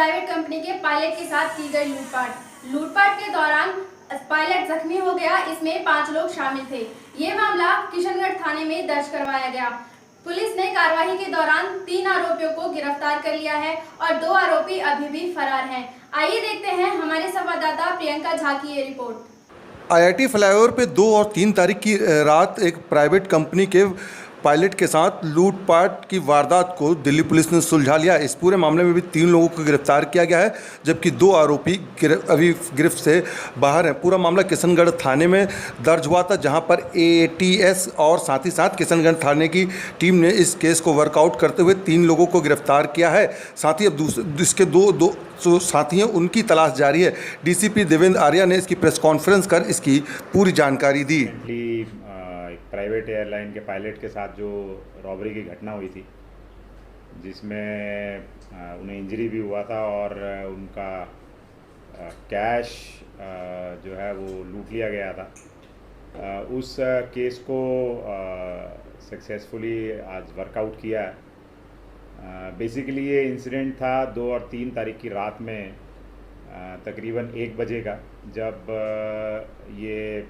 Private company के pilot के साथ की गई लूटपाट। लूटपाट के दौरान पायलट जख्मी हो गया। इसमें 5 लोग शामिल थे। ये मामला किशनगढ़ थाने में दर्ज करवाया गया। पुलिस ने कार्रवाई के दौरान 3 आरोपियों को गिरफ्तार कर लिया है और 2 आरोपी अभी भी फरार हैं। आइए देखते हैं हमारे संवाददाता प्रियंका झा की ये रिपोर्ट। आईआईटी फ्लाईओवर पे 2 और 3 तारीख की रात एक प्राइवेट कंपनी के पायलट के साथ लूटपाट की वारदात को दिल्ली पुलिस ने सुलझा लिया। इस पूरे मामले में भी 3 लोगों को गिरफ्तार किया गया है, जबकि 2 आरोपी अभी गिरफ्त से बाहर हैं। पूरा मामला किशनगढ़ थाने में दर्ज हुआ था, जहां पर एटीएस और साथ ही साथ किशनगढ़ थाने की टीम ने इस केस को वर्कआउट करते हुए 3 लोगों को गिरफ्तार किया है। साथ ही अब इसके दो जो साथी हैं उनकी तलाश जारी है। डीसीपी देवेंद्र आर्या ने इसकी प्रेस कॉन्फ्रेंस कर इसकी पूरी जानकारी दी। एक प्राइवेट एयरलाइन के पायलट के साथ जो रॉबरी की घटना हुई थी, जिसमें उन्हें इंजरी भी हुआ था और उनका कैश जो है वो लूट लिया गया था, उस केस को सक्सेसफुली आज वर्कआउट किया है। बेसिकली ये इंसिडेंट था 2 और 3 तारीख की रात में तकरीबन 1 बजे का, जब ये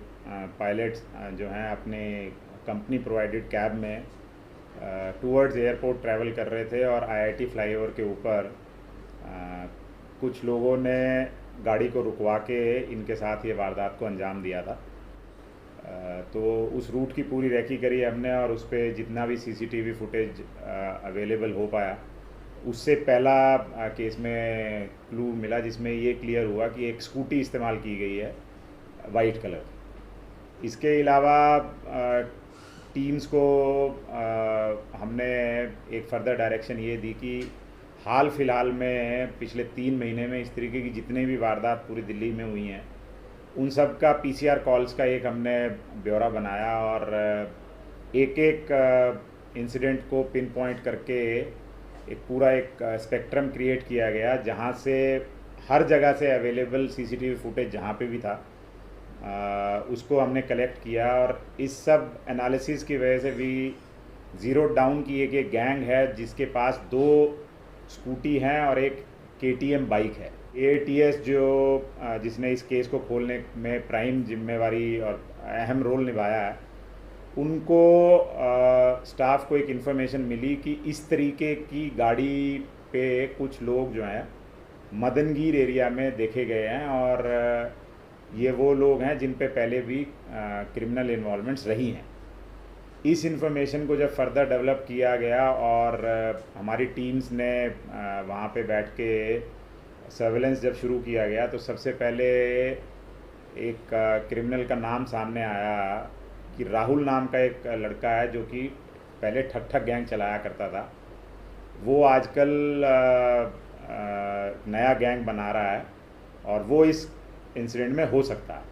पायलट्स जो हैं अपने कंपनी प्रोवाइडेड कैब में टूवर्ड्स एयरपोर्ट ट्रैवल कर रहे थे और आईआईटी फ्लाईओवर के ऊपर कुछ लोगों ने गाड़ी को रुकवा के इनके साथ ये वारदात को अंजाम दिया था। तो उस रूट की पूरी रेकी करी हमने और उस पर जितना भी सीसीटीवी फुटेज अवेलेबल हो पाया, उससे पहला केस में क्लू मिला जिसमें ये क्लियर हुआ कि एक स्कूटी इस्तेमाल की गई है वाइट कलर। इसके अलावा टीम्स को हमने एक फर्दर डायरेक्शन ये दी कि हाल फिलहाल में पिछले 3 महीने में इस तरीके की जितने भी वारदात पूरी दिल्ली में हुई हैं, उन सब का पीसीआर कॉल्स का एक हमने ब्यौरा बनाया और एक इंसिडेंट को पिन पॉइंट करके एक पूरा स्पेक्ट्रम क्रिएट किया गया, जहां से हर जगह से अवेलेबल सीसीटीवी फुटेज जहां पे भी था उसको हमने कलेक्ट किया और इस सब एनालिसिस की वजह से भी ज़ीरो डाउन की एक गैंग है जिसके पास 2 स्कूटी हैं और एक केटीएम बाइक है। एटीएस जिसने इस केस को खोलने में प्राइम जिम्मेवारी और अहम रोल निभाया है, उनको स्टाफ को एक इन्फॉर्मेशन मिली कि इस तरीके की गाड़ी पे कुछ लोग जो हैं मदनगीर एरिया में देखे गए हैं और ये वो लोग हैं जिन पे पहले भी क्रिमिनल इन्वॉल्वमेंट्स रही हैं। इस इन्फॉर्मेशन को जब फर्दर डेवलप किया गया और हमारी टीम्स ने वहाँ पे बैठ के सर्वेलेंस जब शुरू किया गया, तो सबसे पहले एक क्रिमिनल का नाम सामने आया कि राहुल नाम का एक लड़का है जो कि पहले ठक ठक गैंग चलाया करता था। वो आजकल नया गैंग बना रहा है और वो इस इंसिडेंट में हो सकता है।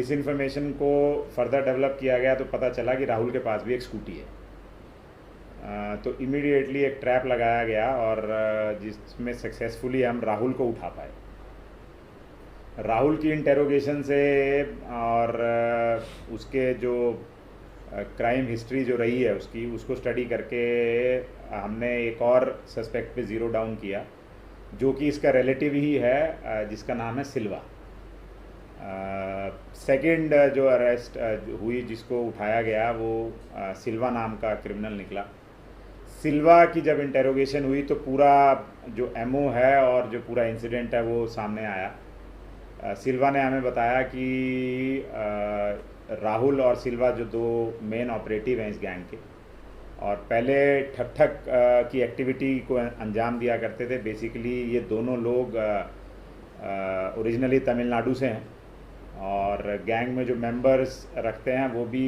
इस इन्फॉर्मेशन को फर्दर डेवलप किया गया तो पता चला कि राहुल के पास भी एक स्कूटी है। तो इमीडिएटली एक ट्रैप लगाया गया और जिसमें सक्सेसफुली हम राहुल को उठा पाए। राहुल की इंटेरोगेशन से और उसके जो क्राइम हिस्ट्री जो रही है उसको स्टडी करके हमने एक और सस्पेक्ट पे ज़ीरो डाउन किया, जो कि इसका रिलेटिव ही है, जिसका नाम है सिल्वा। सेकंड जो अरेस्ट हुई, जिसको उठाया गया, वो सिल्वा नाम का क्रिमिनल निकला। सिल्वा की जब इंटेरोगेशन हुई तो पूरा जो एमओ है और जो पूरा इंसिडेंट है वो सामने आया। सिल्वा ने हमें बताया कि राहुल और सिल्वा जो 2 मेन ऑपरेटिव हैं इस गैंग के, और पहले ठक ठक की एक्टिविटी को अंजाम दिया करते थे। बेसिकली ये दोनों लोग ओरिजिनली तमिलनाडु से हैं और गैंग में जो मेंबर्स रखते हैं वो भी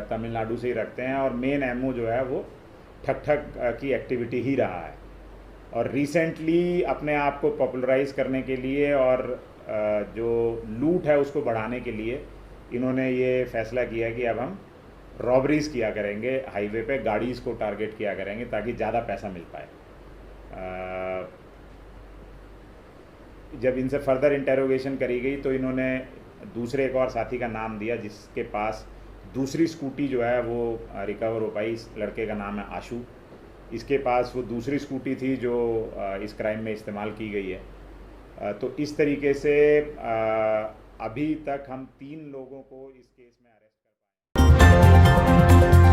तमिलनाडु से ही रखते हैं और मेन एमओ जो है वो ठक ठक की एक्टिविटी ही रहा है। और रिसेंटली अपने आप को पॉपुलराइज करने के लिए और जो लूट है उसको बढ़ाने के लिए इन्होंने ये फैसला किया कि अब हम रॉबरीज किया करेंगे, हाईवे पे गाड़ीज़ को टारगेट किया करेंगे ताकि ज़्यादा पैसा मिल पाए। जब इनसे फर्दर इंटेरोगेशन करी गई तो इन्होंने दूसरे एक और साथी का नाम दिया जिसके पास दूसरी स्कूटी जो है वो रिकवर हो पाई। इस लड़के का नाम है आशु इसके पास वो दूसरी स्कूटी थी जो इस क्राइम में इस्तेमाल की गई है। तो इस तरीके से अभी तक हम 3 लोगों को इस केस में अरेस्ट कर पाए।